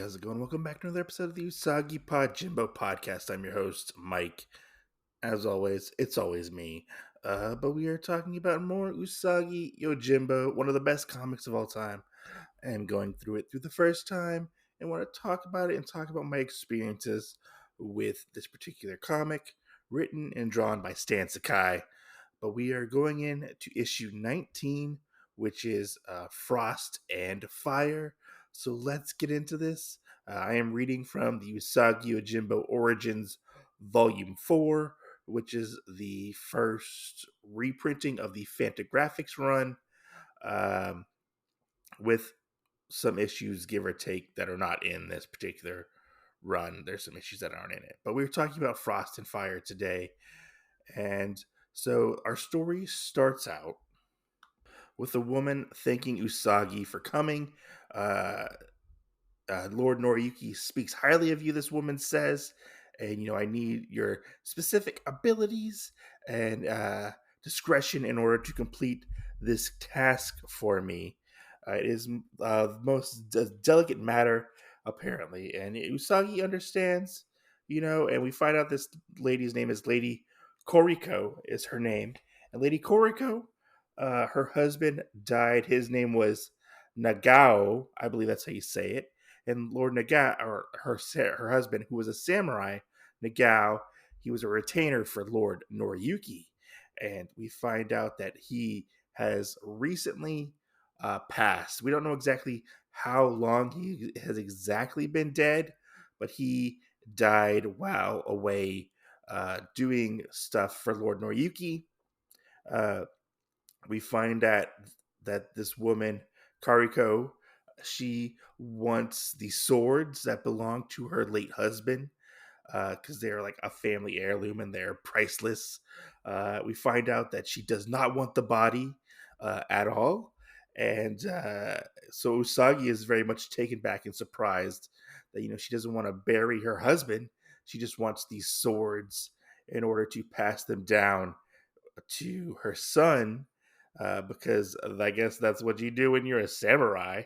how's it going? Welcome back to another episode of the Usagi Podjimbo podcast. I'm your host, Mike. As always, it's always me. But we are talking about more Usagi Yojimbo, one of the best comics of all time. I am going through it through the first time and want to talk about it and talk about my experiences with this particular comic, written and drawn by Stan Sakai. But we are going in to issue 19, which is Frost and Fire. So let's get into this. I am reading from the Usagi Yojimbo Origins Volume 4, which is the first reprinting of the Fantagraphics run, um, with some issues, give or take, that are not in this particular run. There's some issues that aren't in it. But we're talking about Frost and Fire today. And so our story starts out with a woman thanking Usagi for coming. Uh, Lord Noriyuki speaks highly of you, this woman says. And, I need your specific abilities and discretion in order to complete this task for me. It is the most delicate matter, apparently. And Usagi understands, and we find out this lady's name is Lady Koriko, is her name. And Lady Koriko, her husband died. His name was Nagao, I believe that's how you say it. And Lord Nagao, or her husband, who was a samurai, Nagao, he was a retainer for Lord Noriyuki. And we find out that he has recently passed. We don't know exactly how long he has exactly been dead, but he died while away doing stuff for Lord Noriyuki. Uh, we find that this woman, Kariko, she wants the swords that belong to her late husband, because they're like a family heirloom and they're priceless. We find out that she does not want the body at all. And so Usagi is very much taken back and surprised that, she doesn't want to bury her husband. She just wants these swords in order to pass them down to her son, because I guess that's what you do when you're a samurai.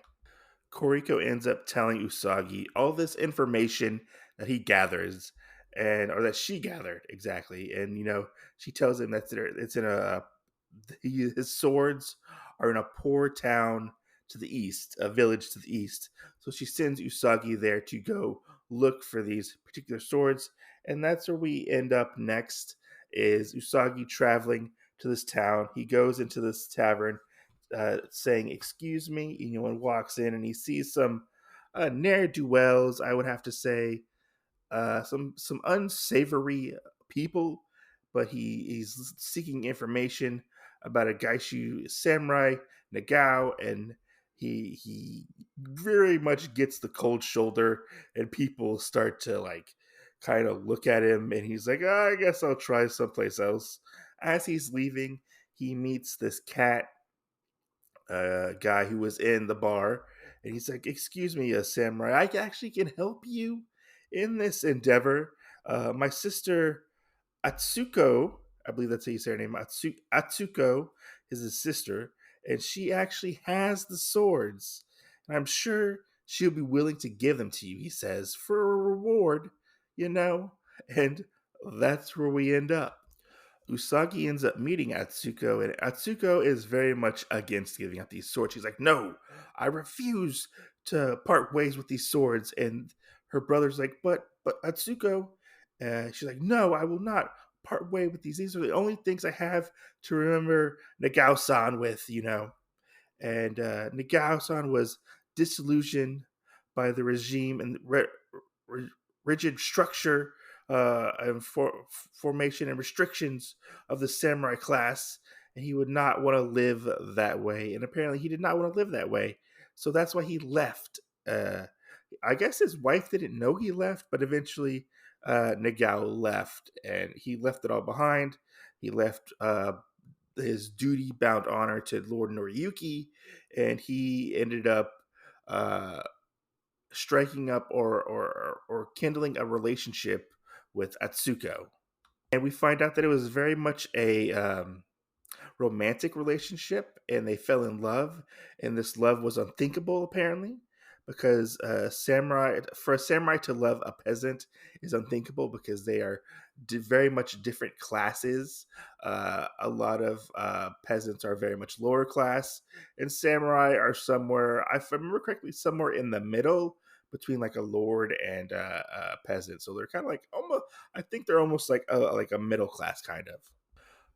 Koriko ends up telling Usagi all this information that he gathers, or that she gathered exactly. And she tells him that it's in his swords are in a poor town to the east, a village to the east. So she sends Usagi there to go look for these particular swords, and that's where we end up next. Is Usagi traveling to this town? He goes into this tavern, saying, "Excuse me," and walks in, and he sees some ne'er do wells. I would have to say, some unsavory people, but he's seeking information about a Gaishu samurai, Nagao, and he very much gets the cold shoulder, and people start to like kind of look at him, and he's like, I guess I'll try someplace else. As he's leaving, he meets this cat guy who was in the bar, and he's like, "Excuse me, samurai, I actually can help you in this endeavor. My sister Atsuko, I believe that's how you say her name, Atsuko is his sister, and she actually has the swords, and I'm sure she'll be willing to give them to you," he says, "for a reward, you know." And that's where we end up. Usagi ends up meeting Atsuko, and Atsuko is very much against giving up these swords. She's like, "No, I refuse to part ways with these swords." And her brother's like, "But Atsuko," she's like, "No, I will not part way with these. These are the only things I have to remember Nagao-san with." And Nagao-san was disillusioned by the regime and rigid structure and formation and restrictions of the samurai class, and he would not want to live that way. And apparently, he did not want to live that way, so that's why he left. I guess his wife didn't know he left, but eventually, Nagao left, and he left it all behind. He left his duty-bound honor to Lord Noriyuki, and he ended up uh, striking up or kindling a relationship with Atsuko. And we find out that it was very much a romantic relationship, and they fell in love, and this love was unthinkable, apparently. because samurai for a samurai to love a peasant is unthinkable because they are very much different classes. A lot of peasants are very much lower class, and samurai are somewhere, if I remember correctly, somewhere in the middle between like a lord and a peasant. So they're kind of like almost, I think they're almost like a middle class kind of.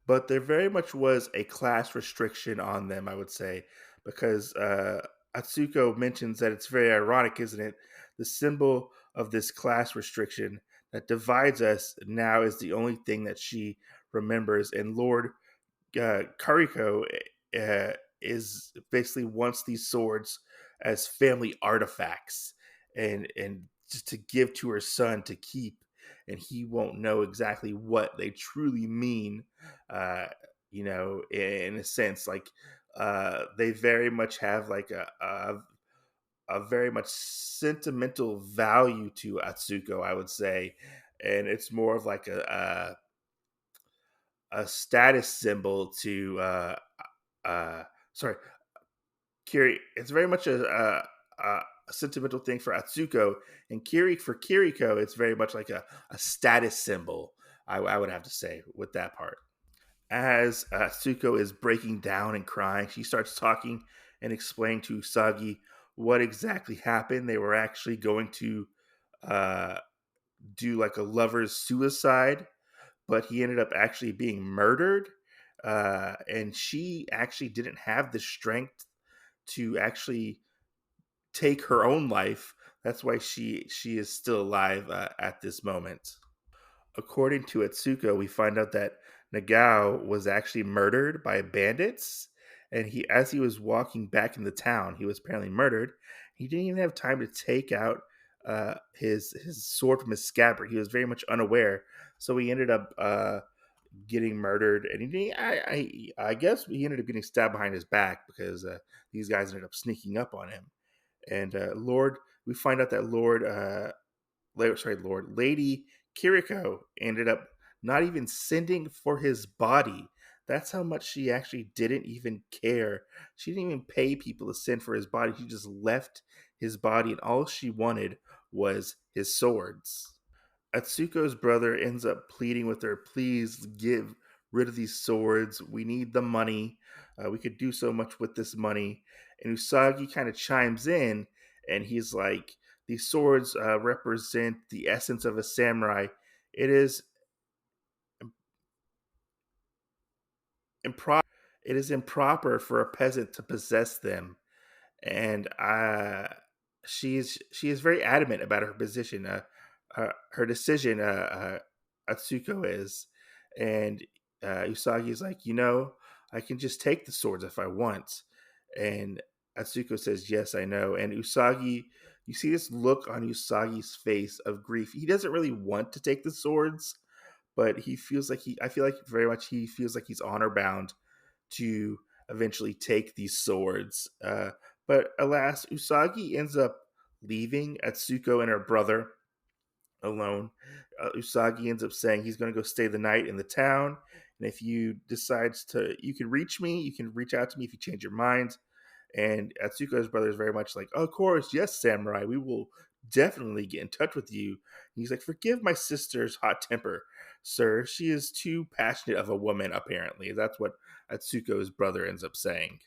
But there very much was a class restriction on them, I would say, because Atsuko mentions that it's very ironic, isn't it? The symbol of this class restriction that divides us now is the only thing that she remembers. And Lord Kariko is basically wants these swords as family artifacts and just to give to her son to keep, and he won't know exactly what they truly mean. Uh, in a sense, like they very much have like a very much sentimental value to Atsuko, I would say, and it's more of like a status symbol to sorry, Kiri. It's very much a sentimental thing for Atsuko, and for Kiriko, it's very much like a status symbol. I would have to say with that part. As Atsuko is breaking down and crying, she starts talking and explaining to Usagi what exactly happened. They were actually going to uh, do like a lover's suicide, but he ended up actually being murdered. And she actually didn't have the strength to actually take her own life. That's why she is still alive at this moment. According to Atsuko, we find out that Nagao was actually murdered by bandits, and as he was walking back in the town, he was apparently murdered. He didn't even have time to take out his sword from his scabbard. He was very much unaware, so he ended up getting murdered, and I guess he ended up getting stabbed behind his back because these guys ended up sneaking up on him. And we find out that Lady Kiriko ended up not even sending for his body. That's how much she actually didn't even care. She didn't even pay people to send for his body. She just left his body, and all she wanted was his swords. Atsuko's brother ends up pleading with her, please give rid of these swords. We need the money. We could do so much with this money. And Usagi kind of chimes in and he's like, these swords represent the essence of a samurai. It is improper. It is improper for a peasant to possess them, and she is very adamant about her position, her decision. Atsuko is, and Usagi is like, I can just take the swords if I want, and Atsuko says, "Yes, I know." And Usagi, you see this look on Usagi's face of grief. He doesn't really want to take the swords, but he feels like I feel like very much he feels like he's honor bound to eventually take these swords. But alas, Usagi ends up leaving Atsuko and her brother alone. Usagi ends up saying he's going to go stay the night in the town. And if you can reach me, you can reach out to me if you change your mind. And Atsuko's brother is very much like, oh, of course, yes, Samurai, we will definitely get in touch with you. And he's like, forgive my sister's hot temper, sir. She is too passionate of a woman, apparently. That's what Atsuko's brother ends up saying.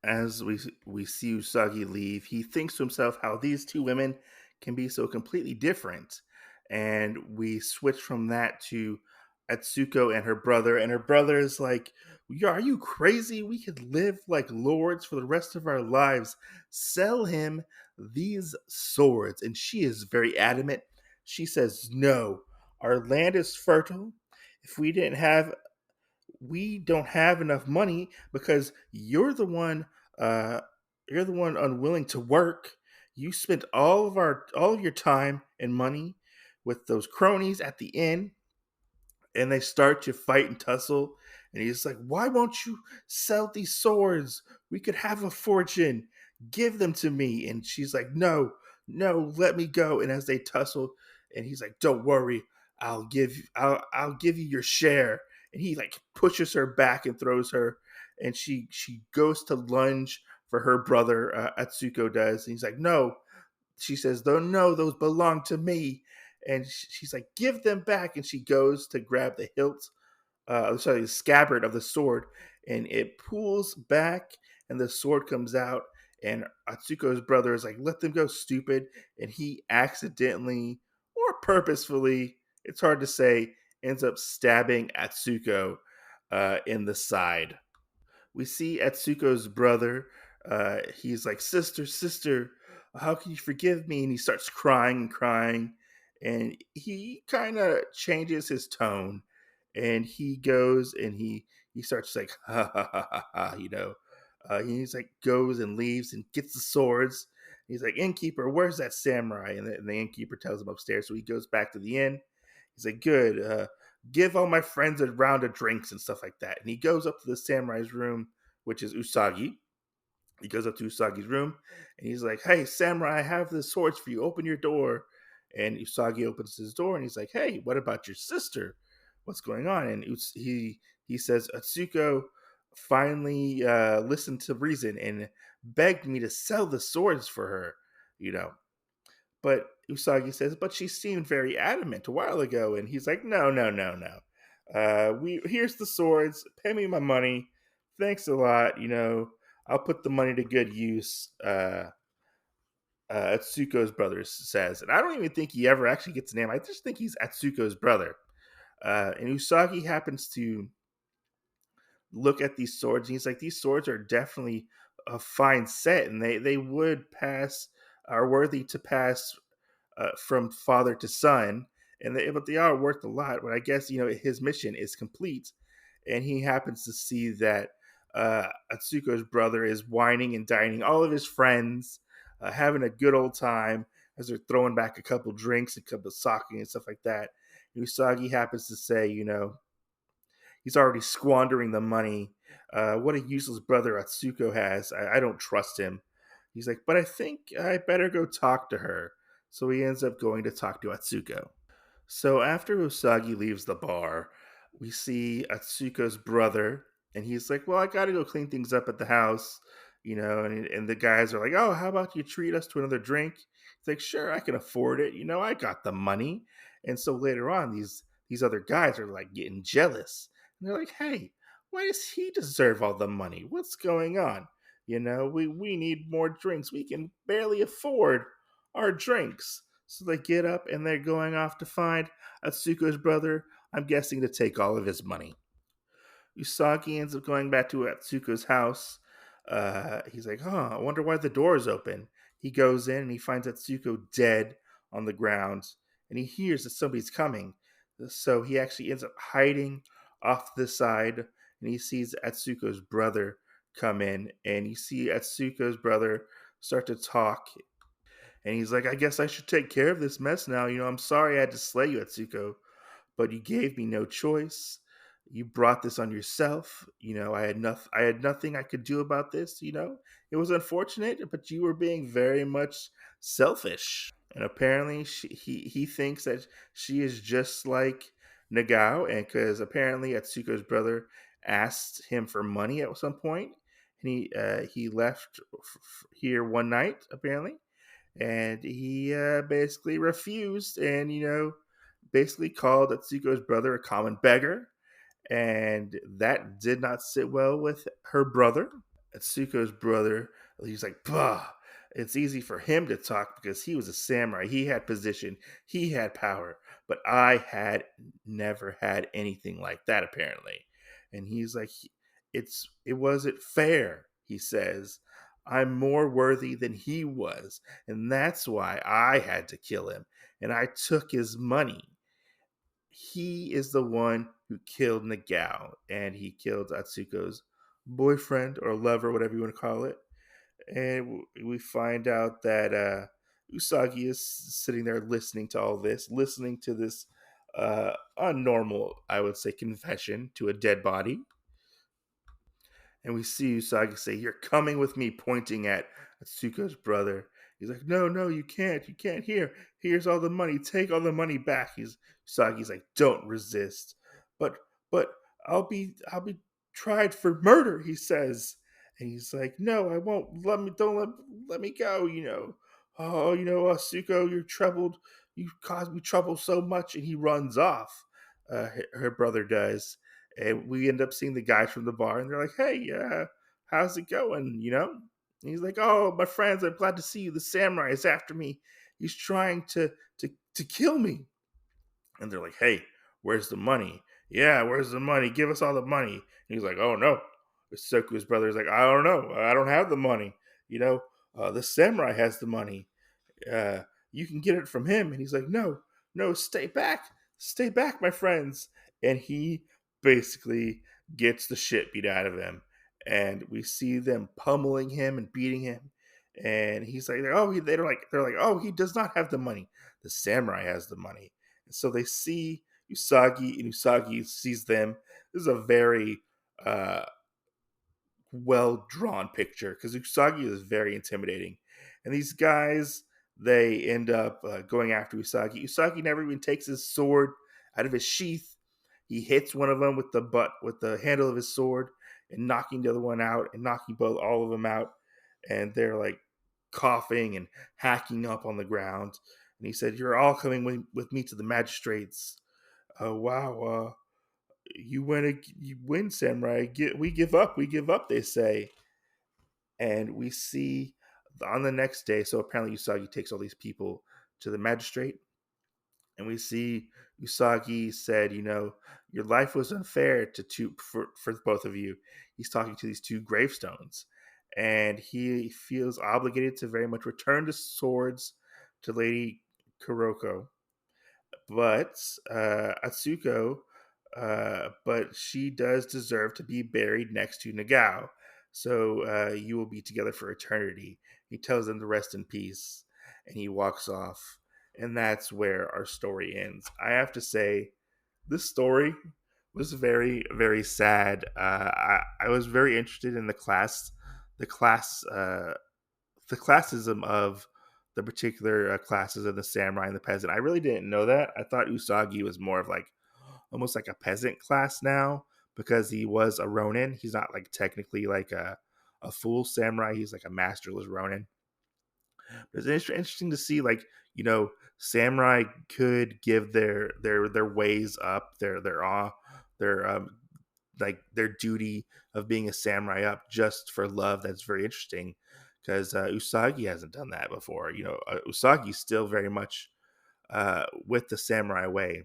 As we see Usagi leave, he thinks to himself how these two women can be so completely different. And we switch from that to Atsuko and her brother is like, are you crazy? We could live like lords for the rest of our lives. Sell him these swords. And she is very adamant. She says, no, our land is fertile. If we don't have enough money because uh you're the one unwilling to work. You spent all of your time and money with those cronies at the inn, and they start to fight and tussle. And he's like, why won't you sell these swords? We could have a fortune. Give them to me. And she's like, no, no, let me go. And as they tussle, and he's like, don't worry, I'll give you your share. And he like pushes her back and throws her, and she goes to lunge for her brother. Atsuko does, and he's like, "No." She says, "Though no, those belong to me." And she's like, "Give them back." And she goes to grab the hilt, the scabbard of the sword, and it pulls back, and the sword comes out. And Atsuko's brother is like, "Let them go, stupid." And he accidentally or purposefully, it's hard to say, ends up stabbing Atsuko in the side. We see Atsuko's brother. He's like, "Sister, sister, how can you forgive me?" And he starts crying and crying. And he kind of changes his tone. And he goes and he starts like, "Ha ha ha ha ha," you know. He's like, goes and leaves and gets the swords. He's like, "Innkeeper, where's that samurai?" And the innkeeper tells him upstairs. So he goes back to the inn. He's like, "Good. Give all my friends a round of drinks and stuff like that." And he goes up to the samurai's room, which is Usagi. He goes up to Usagi's room and he's like, "Hey, samurai, I have the swords for you. Open your door." And Usagi opens his door and he's like, "Hey, what about your sister? What's going on?" And he says, "Atsuko finally listened to reason and begged me to sell the swords for her, you know." But Usagi says, "But she seemed very adamant a while ago." And he's like, "No, no, no, no. We Here's the swords. Pay me my money. Thanks a lot. I'll put the money to good use." Atsuko's brother says, and I don't even think he ever actually gets a name. I just think he's Atsuko's brother. And Usagi happens to look at these swords, and he's like, "These swords are definitely a fine set, and they would pass, are worthy to pass from father to son, but they are worth a lot." But I guess his mission is complete, and he happens to see that Atsuko's brother is whining and dining all of his friends, having a good old time as they're throwing back a couple drinks, a couple of sake and stuff like that. Usagi happens to say, he's already squandering the money. What a useless brother Atsuko has. I don't trust him. He's like, "But I think I better go talk to her." So he ends up going to talk to Atsuko. So after Usagi leaves the bar, we see Atsuko's brother, and he's like, "Well, I got to go clean things up at the house, And the guys are like, "Oh, how about you treat us to another drink?" He's like, "Sure, I can afford it. I got the money." And so later on, these other guys are like getting jealous, and they're like, "Hey, why does he deserve all the money? What's going on? We need more drinks. We can barely afford our drinks." So they get up and they're going off to find Atsuko's brother, I'm guessing to take all of his money. Usagi ends up going back to Atsuko's house. He's like, "Huh, I wonder why the door is open." He goes in and he finds Atsuko dead on the ground, and he hears that somebody's coming. So he actually ends up hiding off to the side, and he sees Atsuko's brother come in, and you see Atsuko's brother start to talk, and he's like, "I guess I should take care of this mess now. I'm sorry I had to slay you, Atsuko, but you gave me no choice. You brought this on yourself. I had nothing I could do about this. It was unfortunate, but you were being very much selfish." And apparently, he thinks that she is just like Nagao, and because apparently Atsuko's brother asked him for money at some point, and he left here one night apparently, and he basically refused, and basically called Atsuko's brother a common beggar, and that did not sit well with her brother. Atsuko's brother, he's like, "Bah, it's easy for him to talk because he was a samurai. He had position, he had power, but I had never had anything like that apparently." And he's like, it wasn't fair," he says. "I'm more worthy than he was, and that's why I had to kill him, and I took his money. He is the one who killed Nagao, and he killed Atsuko's boyfriend or lover, whatever you want to call it." And we find out that Usagi is sitting there listening to all this, listening to this unnormal, I would say, confession to a dead body. And we see Usagi say, "You're coming with me," pointing at Atsuko's brother. He's like, "No, no, you can't. You can't. Here's all the money. Take all the money back." Usagi's like, "Don't resist." But I'll be tried for murder," he says. And he's like, "No, I won't. Let me go." Oh, Suko, you're troubled. You caused me trouble so much, and he runs off. Her brother does, and we end up seeing the guys from the bar, and they're like, "Hey, how's it going?" And he's like, "Oh, my friends, I'm glad to see you. The samurai is after me. He's trying to kill me." And they're like, "Hey, where's the money?" "Yeah, where's the money? Give us all the money." And he's like, "Oh no." Soku's brother is like, "I don't know. I don't have the money. The samurai has the money. You can get it from him." And he's like, "No, no, stay back, my friends." And he basically gets the shit beat out of him, and we see them pummeling him and beating him. And he's like, "Oh, they're like, oh, he does not have the money. The samurai has the money." And so they see Usagi, and Usagi sees them. This is a very uh, well drawn picture because Usagi is very intimidating, and these guys, they end up going after Usagi. Usagi never even takes his sword out of his sheath. He hits one of them with the handle of his sword, and knocking the other one out, and knocking all of them out, and they're like coughing and hacking up on the ground. And he said, "You're all coming with me to the magistrates." Wow. You win, samurai. We give up. We give up, they say. And we see on the next day, so apparently Usagi takes all these people to the magistrate, and we see Usagi said, "Your life was unfair for both of you." He's talking to these two gravestones, and he feels obligated to very much return the swords to Lady Kuroko, but Atsuko, but she does deserve to be buried next to Nagao. So you will be together for eternity. He tells them to rest in peace, and he walks off. And that's where our story ends. I have to say, this story was very, very sad. I was very interested in the class the classism of the particular classes of the samurai and the peasant. I really didn't know that. I thought Usagi was more of like almost like a peasant class now because he was a ronin. He's not like technically like a full samurai. He's like a masterless ronin. But it's interesting to see like samurai could give their ways up, their like their duty of being a samurai up just for love. That's very interesting because Usagi hasn't done that before. Usagi's still very much with the samurai way,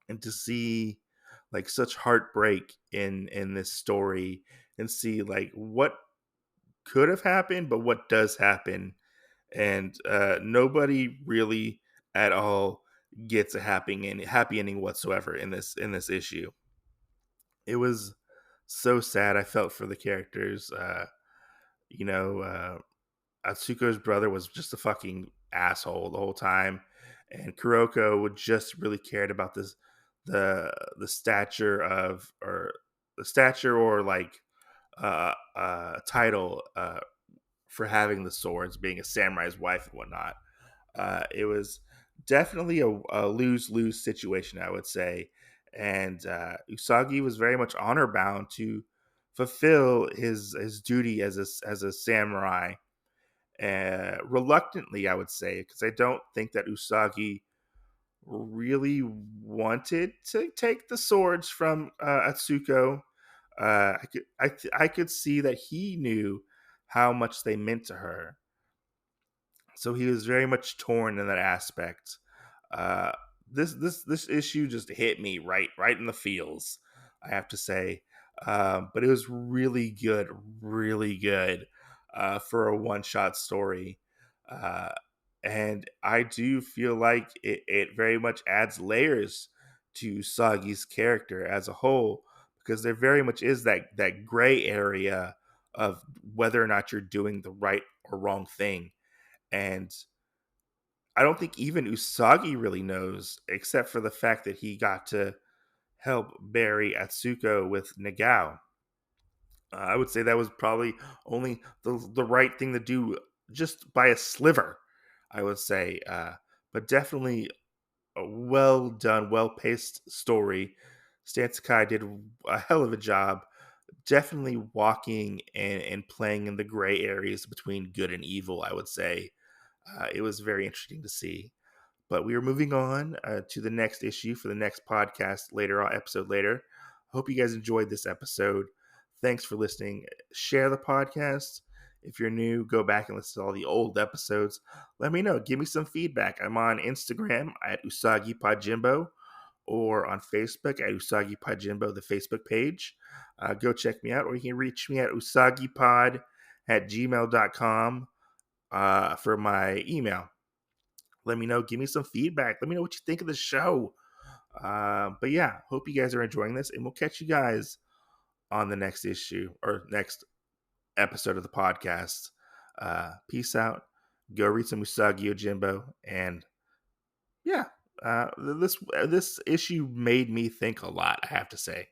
and to see like such heartbreak in this story, and see like what could have happened, but what does happen, and nobody really at all gets a happy ending whatsoever in this issue. It was so sad. I felt for the characters. You know, Atsuko's brother was just a fucking asshole the whole time, and Kuroko would just really cared about the stature of or the stature or like title for having the swords, being a samurai's wife and whatnot. It was definitely a lose lose situation, I would say. And Usagi was very much honor bound to fulfill his duty as a samurai. Reluctantly, I would say, because I don't think that Usagi really wanted to take the swords from Atsuko. I could see that he knew how much they meant to her, so he was very much torn in that aspect. Uh, this issue just hit me right in the feels, I have to say. But it was really good for a one shot story. Uh, and I do feel like it very much adds layers to Sagi's character as a whole, because there very much is that gray area of whether or not you're doing the right or wrong thing. And I don't think even Usagi really knows, except for the fact that he got to help bury Atsuko with Nagao. I would say that was probably only the right thing to do, just by a sliver, I would say. But definitely a well done, well paced story. Stan Sakai did a hell of a job definitely walking and playing in the gray areas between good and evil, I would say. It was very interesting to see. But we are moving on to the next issue for the next podcast later, episode later. Hope you guys enjoyed this episode. Thanks for listening. Share the podcast. If you're new, go back and listen to all the old episodes. Let me know. Give me some feedback. I'm on Instagram at Usagi Podjimbo or on Facebook at Usagi Podjimbo, the Facebook page. Go check me out, or you can reach me at usagipod at gmail.com for my email. Let me know. Give me some feedback. Let me know what you think of the show. But yeah, hope you guys are enjoying this, and we'll catch you guys on the next issue or next episode of the podcast. Peace out. Go read some Usagi Yojimbo, and yeah, this issue made me think a lot, I have to say.